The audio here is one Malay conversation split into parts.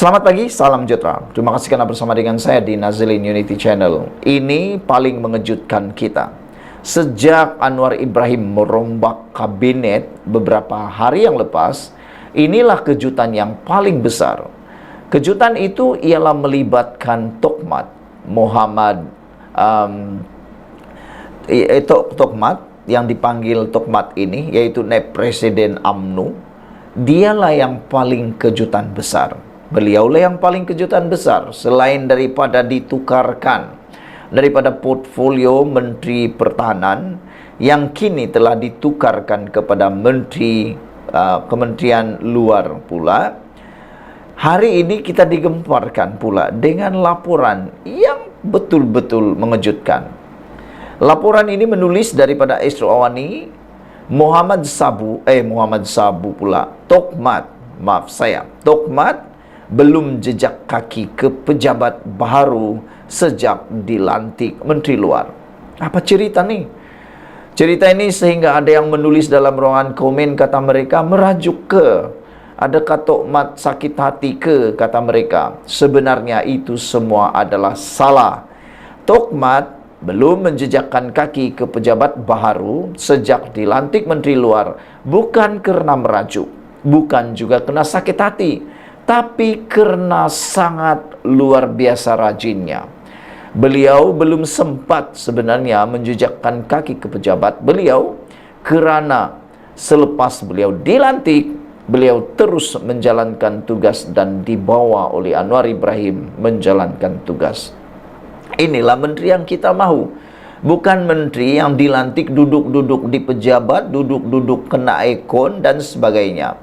Selamat pagi, salam sejahtera. Terima kasih karena bersama dengan saya di Nazilin Unity Channel. Ini paling mengejutkan kita. Sejak Anwar Ibrahim merombak kabinet beberapa hari yang lepas, inilah kejutan yang paling besar. Kejutan itu ialah melibatkan Tokmat Muhammad Tokmat yang dipanggil Tokmat ini, yaitu Naib Presiden UMNO. Dialah yang paling kejutan besar. Beliaulah yang paling kejutan besar, selain daripada ditukarkan daripada portfolio Menteri Pertahanan yang kini telah ditukarkan kepada Menteri Kementerian Luar pula. Hari ini kita digemparkan pula dengan laporan yang betul-betul mengejutkan. Laporan ini menulis daripada Esro Awani, Muhammad Sabu pula, Tokmat belum jejak kaki ke pejabat baru sejak dilantik Menteri Luar. Apa cerita nih? Cerita ini sehingga ada yang menulis dalam ruangan komen, kata mereka, merajuk ke, adakah Tokmat sakit hati ke, kata mereka. Sebenarnya itu semua adalah salah. Tokmat belum menjejakkan kaki ke pejabat baru sejak dilantik Menteri Luar, bukan karena merajuk, bukan juga karena sakit hati, tapi karena sangat luar biasa rajinnya. Beliau belum sempat sebenarnya menjejakkan kaki ke pejabat beliau, kerana selepas beliau dilantik, beliau terus menjalankan tugas dan dibawa oleh Anwar Ibrahim menjalankan tugas. Inilah menteri yang kita mahu. Bukan menteri yang dilantik duduk-duduk di pejabat, duduk-duduk kena ekon dan sebagainya.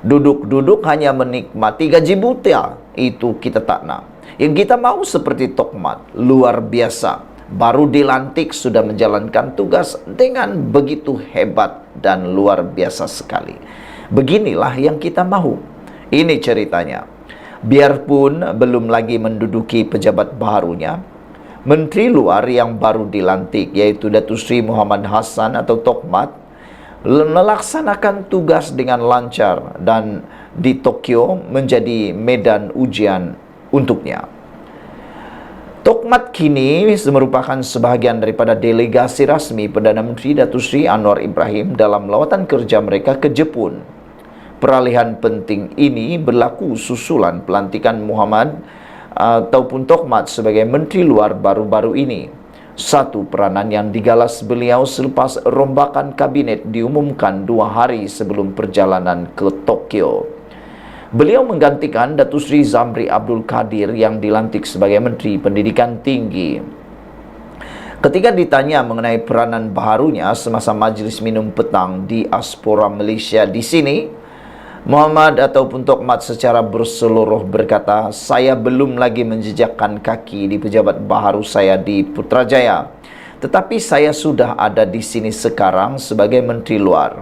Duduk-duduk hanya menikmati gaji buta, itu kita tak nak. Yang kita mahu seperti Tokmat, luar biasa, baru dilantik sudah menjalankan tugas dengan begitu hebat dan luar biasa sekali. Beginilah yang kita mahu. Ini ceritanya. Biarpun belum lagi menduduki pejabat barunya, Menteri Luar yang baru dilantik, yaitu Datuk Seri Muhammad Hassan atau Tokmat, melaksanakan tugas dengan lancar dan di Tokyo menjadi medan ujian untuknya. Tokmat kini merupakan sebahagian daripada delegasi rasmi Perdana Menteri Datuk Seri Anwar Ibrahim dalam lawatan kerja mereka ke Jepun. Peralihan penting ini berlaku susulan pelantikan Muhammad ataupun Tokmat sebagai Menteri Luar baru-baru ini. Satu peranan yang digalas beliau selepas rombakan kabinet diumumkan 2 hari sebelum perjalanan ke Tokyo. Beliau menggantikan Datuk Seri Zamri Abdul Kadir yang dilantik sebagai Menteri Pendidikan Tinggi. Ketika ditanya mengenai peranan baharunya semasa majlis minum petang di Aspora Malaysia di sini, Muhammad ataupun Tokmat secara berseluruh berkata, saya belum lagi menjejakkan kaki di pejabat baharu saya di Putrajaya, tetapi saya sudah ada di sini sekarang sebagai Menteri Luar.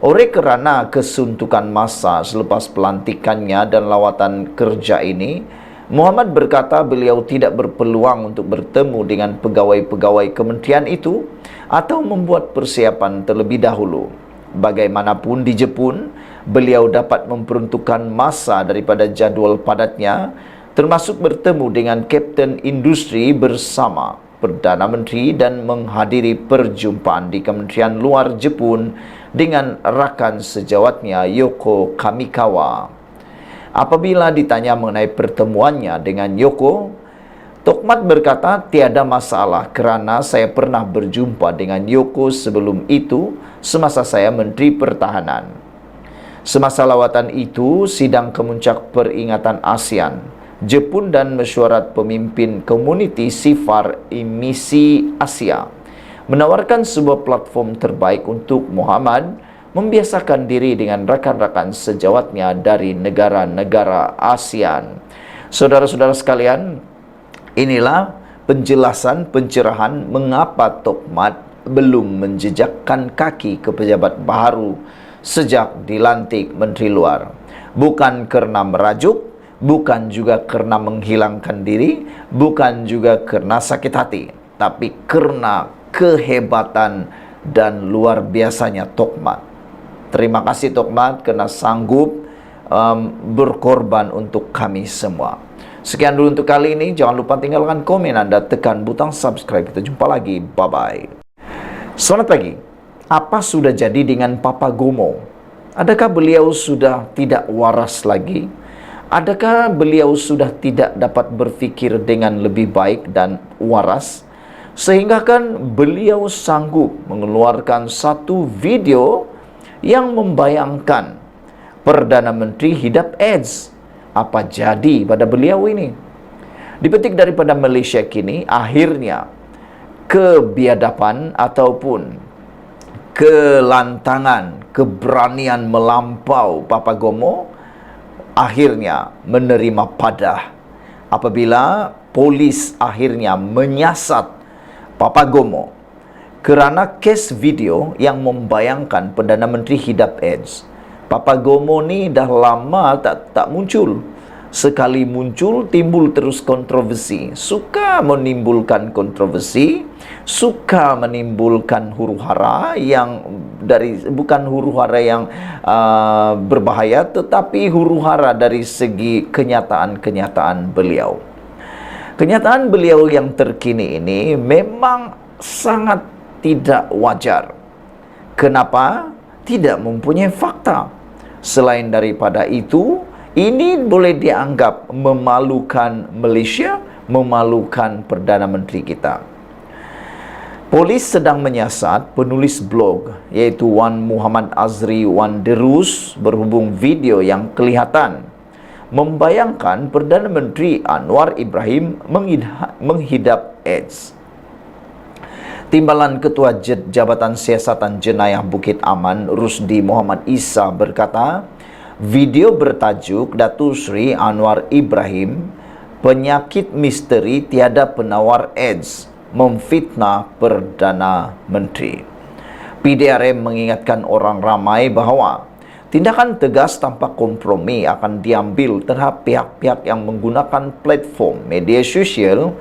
Oleh kerana kesuntukan masa selepas pelantikannya dan lawatan kerja ini, Muhammad berkata beliau tidak berpeluang untuk bertemu dengan pegawai-pegawai kementerian itu atau membuat persiapan terlebih dahulu. Bagaimanapun di Jepun, beliau dapat memperuntukkan masa daripada jadual padatnya, termasuk bertemu dengan Kapten Industri bersama Perdana Menteri dan menghadiri perjumpaan di Kementerian Luar Jepun dengan rakan sejawatnya Yoko Kamikawa. Apabila ditanya mengenai pertemuannya dengan Yoko, Tokmat berkata, tiada masalah kerana saya pernah berjumpa dengan Yoko sebelum itu semasa saya Menteri Pertahanan. Semasa lawatan itu, sidang kemuncak peringatan ASEAN, Jepun dan mesyuarat pemimpin komuniti sifar emisi Asia menawarkan sebuah platform terbaik untuk Muhammad membiasakan diri dengan rakan-rakan sejawatnya dari negara-negara ASEAN. Saudara-saudara sekalian, inilah penjelasan pencerahan mengapa Tokmat belum menjejakkan kaki ke pejabat baru sejak dilantik Menteri Luar. Bukan kerana merajuk, bukan juga kerana menghilangkan diri, bukan juga kerana sakit hati, tapi kerana kehebatan dan luar biasanya Tokmat. Terima kasih Tokmat kerana sanggup berkorban untuk kami semua. Sekian dulu untuk kali ini. Jangan lupa tinggalkan komen Anda, tekan butang subscribe. Kita jumpa lagi. Bye-bye. Selamat pagi. Apa sudah jadi dengan Papa Gomo? Adakah beliau sudah tidak waras lagi? Adakah beliau sudah tidak dapat berfikir dengan lebih baik dan waras? Sehingga kan beliau sanggup mengeluarkan satu video yang membayangkan Perdana Menteri hidap AIDS. Apa jadi pada beliau ini? Dipetik daripada Malaysia kini, akhirnya kebiadaban ataupun kelantangan, keberanian melampau Papa Gomo akhirnya menerima padah apabila polis akhirnya menyasat Papa Gomo kerana kes video yang membayangkan Perdana Menteri hidap AIDS. Papa Gomo ni dah lama tak muncul. Sekali muncul, timbul terus kontroversi. Suka menimbulkan kontroversi, suka menimbulkan huru-hara yang bukan huru-hara yang berbahaya, tetapi huru-hara dari segi kenyataan-kenyataan beliau. Kenyataan beliau yang terkini ini memang sangat tidak wajar. Kenapa? Tidak mempunyai fakta. Selain daripada itu, ini boleh dianggap memalukan Malaysia, memalukan Perdana Menteri kita. Polis sedang menyiasat penulis blog iaitu Wan Muhammad Azri Wan Derus berhubung video yang kelihatan membayangkan Perdana Menteri Anwar Ibrahim menghidap AIDS. Timbalan Ketua Jabatan Siasatan Jenayah Bukit Aman Rusdi Muhammad Isa berkata, video bertajuk Datuk Seri Anwar Ibrahim, penyakit misteri tiada penawar AIDS, memfitnah Perdana Menteri. PDRM mengingatkan orang ramai bahawa tindakan tegas tanpa kompromi akan diambil terhadap pihak-pihak yang menggunakan platform media sosial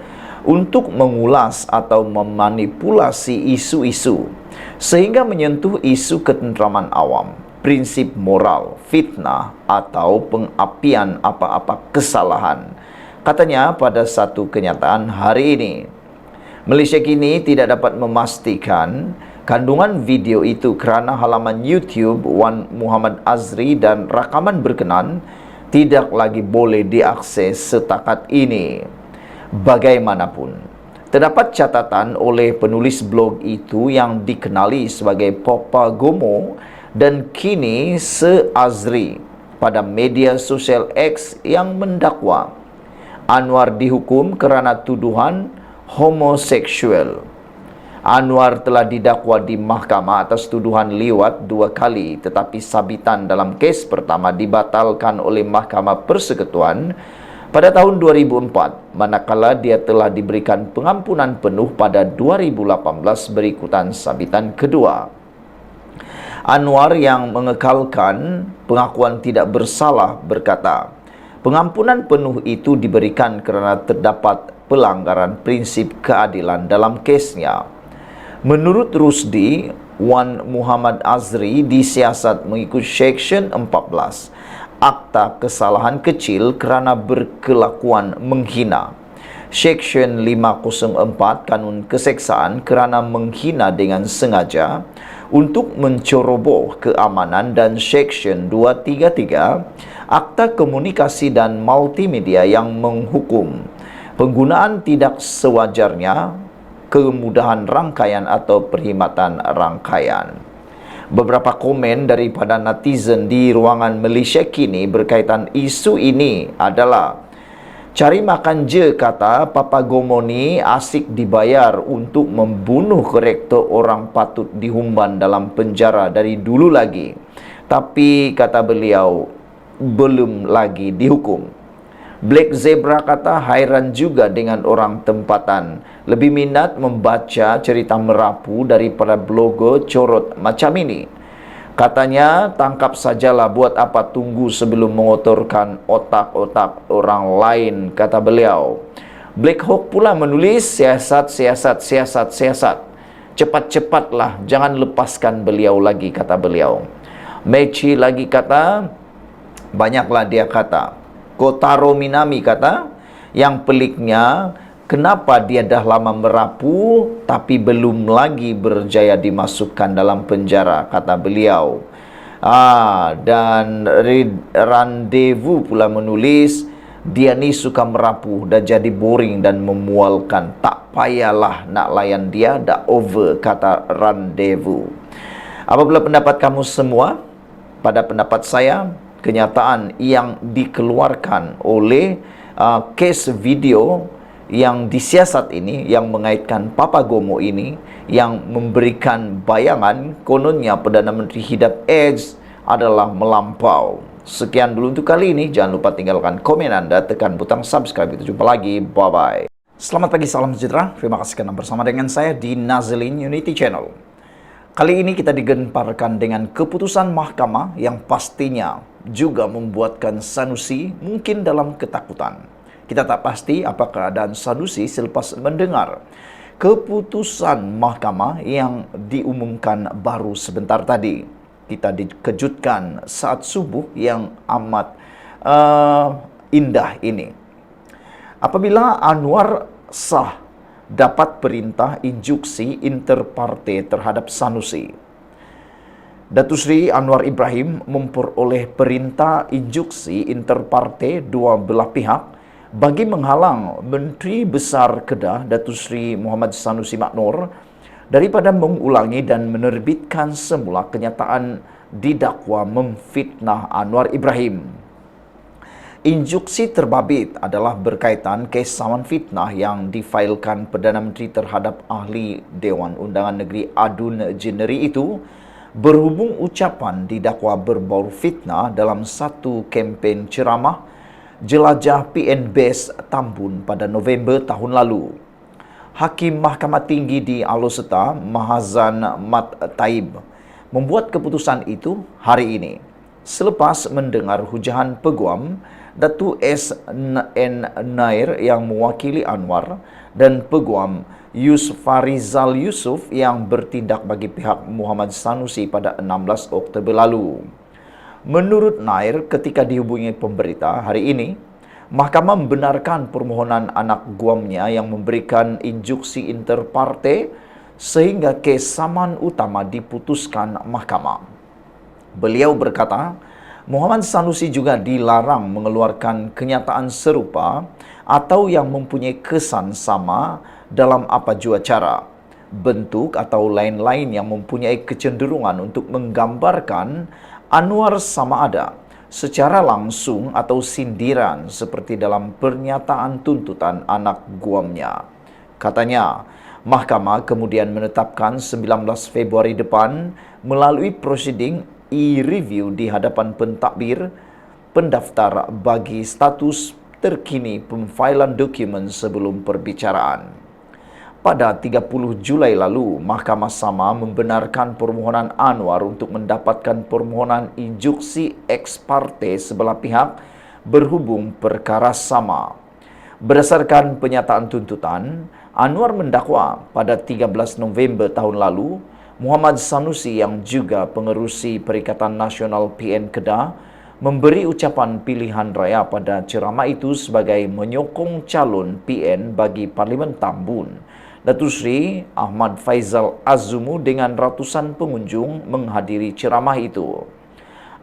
untuk mengulas atau memanipulasi isu-isu sehingga menyentuh isu ketenteraman awam, prinsip moral, fitnah atau pengapian apa-apa kesalahan. Katanya pada satu kenyataan hari ini, Malaysia kini tidak dapat memastikan kandungan video itu kerana halaman YouTube Wan Muhammad Azri dan rakaman berkenan tidak lagi boleh diakses setakat ini. Bagaimanapun, terdapat catatan oleh penulis blog itu yang dikenali sebagai Papa Gomo dan kini se-Azri pada media sosial X yang mendakwa Anwar dihukum kerana tuduhan homoseksual. Anwar telah didakwa di mahkamah atas tuduhan liwat 2 kali, tetapi sabitan dalam kes pertama dibatalkan oleh Mahkamah Persekutuan pada tahun 2004, manakala dia telah diberikan pengampunan penuh pada 2018 berikutan sabitan kedua. Anwar yang mengekalkan pengakuan tidak bersalah berkata, pengampunan penuh itu diberikan kerana terdapat pelanggaran prinsip keadilan dalam kesnya. Menurut Rusdi, Wan Muhammad Azri disiasat mengikut Seksyen 14 Akta Kesalahan Kecil kerana berkelakuan menghina, Seksyen 504 Kanun Keseksaan kerana menghina dengan sengaja untuk menceroboh keamanan, dan Seksyen 233 Akta Komunikasi dan Multimedia yang menghukum penggunaan tidak sewajarnya kemudahan rangkaian atau perkhidmatan rangkaian. Beberapa komen daripada netizen di ruangan Malaysia kini berkaitan isu ini adalah, cari makan je, kata Papa Gomo ni asik dibayar untuk membunuh korektor orang patut dihumban dalam penjara dari dulu lagi. Tapi kata beliau belum lagi dihukum. Black Zebra kata hairan juga dengan orang tempatan. Lebih minat membaca cerita merapu daripada blogger corot macam ini. Katanya, tangkap sajalah, buat apa tunggu sebelum mengotorkan otak-otak orang lain, kata beliau. Black Hawk pula menulis, siasat. Cepat-cepatlah, jangan lepaskan beliau lagi, kata beliau. Mechi lagi kata, Banyaklah dia kata. Kotaro Minami kata, yang peliknya, kenapa dia dah lama merapu tapi belum lagi berjaya dimasukkan dalam penjara, kata beliau. Dan Rendezvous pula menulis, dia ni suka merapu, dah jadi boring dan memualkan. Tak payahlah nak layan dia, dah over, kata Rendezvous. Apa pula pendapat kamu semua? Pada pendapat saya, kenyataan yang dikeluarkan oleh kes video yang disiasat ini, yang mengaitkan Papa Gomo ini, yang memberikan bayangan kononnya Perdana Menteri hidap AIDS adalah melampau. Sekian dulu untuk kali ini. Jangan lupa tinggalkan komen Anda, tekan butang subscribe. Kita jumpa lagi. Bye-bye. Selamat pagi, salam sejahtera. Terima kasih karena bersama dengan saya di Nazlin Unity Channel. Kali ini kita digemparkan dengan keputusan mahkamah yang pastinya juga membuatkan Sanusi mungkin dalam ketakutan. Kita tak pasti apa keadaan Sanusi selepas mendengar keputusan mahkamah yang diumumkan baru sebentar tadi. Kita dikejutkan saat subuh yang amat indah ini. Apabila Anwar sah dapat perintah injuksi inter partes terhadap Sanusi. Datuk Seri Anwar Ibrahim memperoleh perintah injuksi inter partes dua belah pihak bagi menghalang Menteri Besar Kedah Datuk Seri Muhammad Sanusi Maknor daripada mengulangi dan menerbitkan semula kenyataan didakwa memfitnah Anwar Ibrahim. Injuksi terbabit adalah berkaitan kes saman fitnah yang difailkan Perdana Menteri terhadap ahli Dewan Undangan Negeri Adun Jeneri itu berhubung ucapan didakwa berbau fitnah dalam satu kempen ceramah jelajah PN Base Tambun pada November tahun lalu. Hakim Mahkamah Tinggi di Alor Setar, Mahazan Mat Taib, membuat keputusan itu hari ini selepas mendengar hujahan peguam Datuk S. N. Nair yang mewakili Anwar dan Peguam Farizal Yusof yang bertindak bagi pihak Muhammad Sanusi pada 16 Oktober lalu. Menurut Nair, ketika dihubungi pemberita hari ini, mahkamah membenarkan permohonan anak guamnya yang memberikan injuksi inter partes sehingga kes saman utama diputuskan mahkamah. Beliau berkata, Muhammad Sanusi juga dilarang mengeluarkan kenyataan serupa atau yang mempunyai kesan sama dalam apa jua cara, bentuk atau lain-lain yang mempunyai kecenderungan untuk menggambarkan Anwar sama ada secara langsung atau sindiran seperti dalam pernyataan tuntutan anak guamnya. Katanya, mahkamah kemudian menetapkan 19 Februari depan melalui prosiding e-review di hadapan pentadbir pendaftar bagi status terkini pemfailan dokumen sebelum perbicaraan. Pada 30 Julai lalu, Mahkamah sama membenarkan permohonan Anwar untuk mendapatkan permohonan injuksi ex parte sebelah pihak berhubung perkara sama. Berdasarkan penyataan tuntutan, Anwar mendakwa pada 13 November tahun lalu Muhammad Sanusi yang juga pengerusi Perikatan Nasional PN Kedah memberi ucapan pilihan raya pada ceramah itu sebagai menyokong calon PN bagi Parlimen Tambun, Datuk Seri Ahmad Faizal Azumu dengan ratusan pengunjung menghadiri ceramah itu.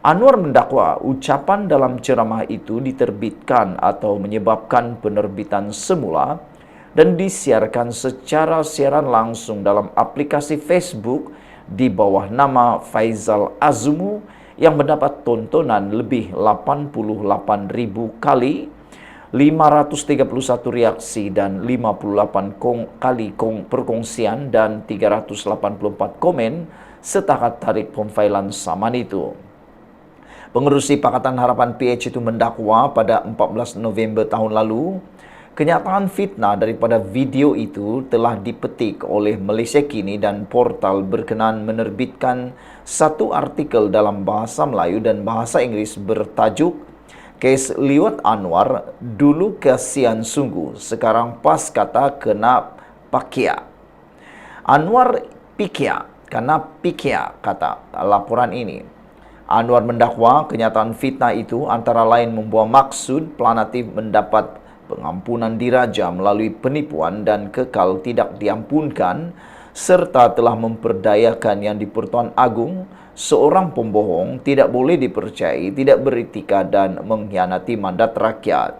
Anwar mendakwa ucapan dalam ceramah itu diterbitkan atau menyebabkan penerbitan semula dan disiarkan secara siaran langsung dalam aplikasi Facebook di bawah nama Faizal Azumu yang mendapat tontonan lebih 88,000 kali, 531 reaksi dan 58 kali perkongsian dan 384 komen setakat tarikh pemfailan saman itu. Pengerusi Pakatan Harapan PH itu mendakwa pada 14 November tahun lalu, kenyataan fitnah daripada video itu telah dipetik oleh Malaysia Kini dan portal berkenan menerbitkan satu artikel dalam bahasa Melayu dan bahasa Inggeris bertajuk Kes Liwat Anwar, dulu kasihan sungguh, sekarang pas kata kena pakia. Anwar pikia, kena pikia, kata laporan ini. Anwar mendakwa kenyataan fitnah itu antara lain membawa maksud Planatif mendapat pengampunan diraja melalui penipuan dan kekal tidak diampunkan, serta telah memperdayakan Yang di-Pertuan Agung, seorang pembohong, tidak boleh dipercayai, tidak beretika dan mengkhianati mandat rakyat.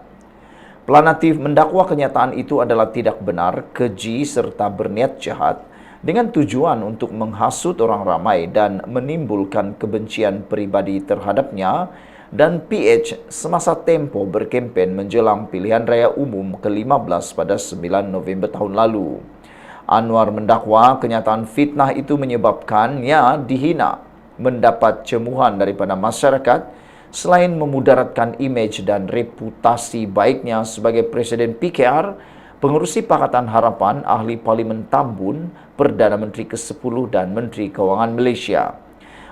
Planatif mendakwa kenyataan itu adalah tidak benar, keji serta berniat jahat, dengan tujuan untuk menghasut orang ramai dan menimbulkan kebencian pribadi terhadapnya, dan PH semasa tempo berkempen menjelang pilihan raya umum ke-15 pada 9 November tahun lalu. Anwar mendakwa kenyataan fitnah itu menyebabkannya dihina, mendapat cemuhan daripada masyarakat, selain memudaratkan imej dan reputasi baiknya sebagai Presiden PKR, Pengerusi Pakatan Harapan, Ahli Parlimen Tambun, Perdana Menteri ke-10 dan Menteri Kewangan Malaysia.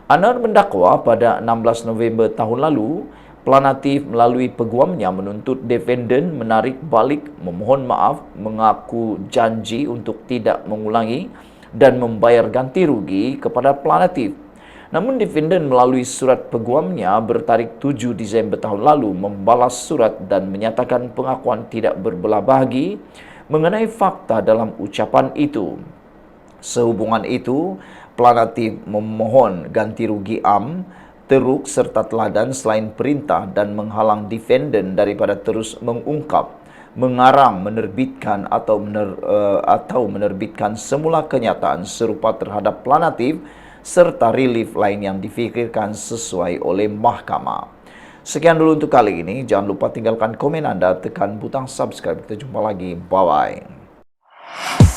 Anwar mendakwa pada 16 November tahun lalu, Planatif melalui peguamnya menuntut defendant menarik balik, memohon maaf, mengaku janji untuk tidak mengulangi dan membayar ganti rugi kepada Planatif. Namun defendant melalui surat peguamnya bertarikh 7 Disember tahun lalu membalas surat dan menyatakan pengakuan tidak berbelah bagi mengenai fakta dalam ucapan itu. Sehubungan itu, Planatif memohon ganti rugi teruk serta teladan selain perintah dan menghalang defendant daripada terus mengungkap, mengarang, menerbitkan atau menerbitkan semula kenyataan serupa terhadap Planatif serta relief lain yang difikirkan sesuai oleh mahkamah. Sekian dulu untuk kali ini. Jangan lupa tinggalkan komen Anda, tekan butang subscribe. Kita jumpa lagi. Bye-bye.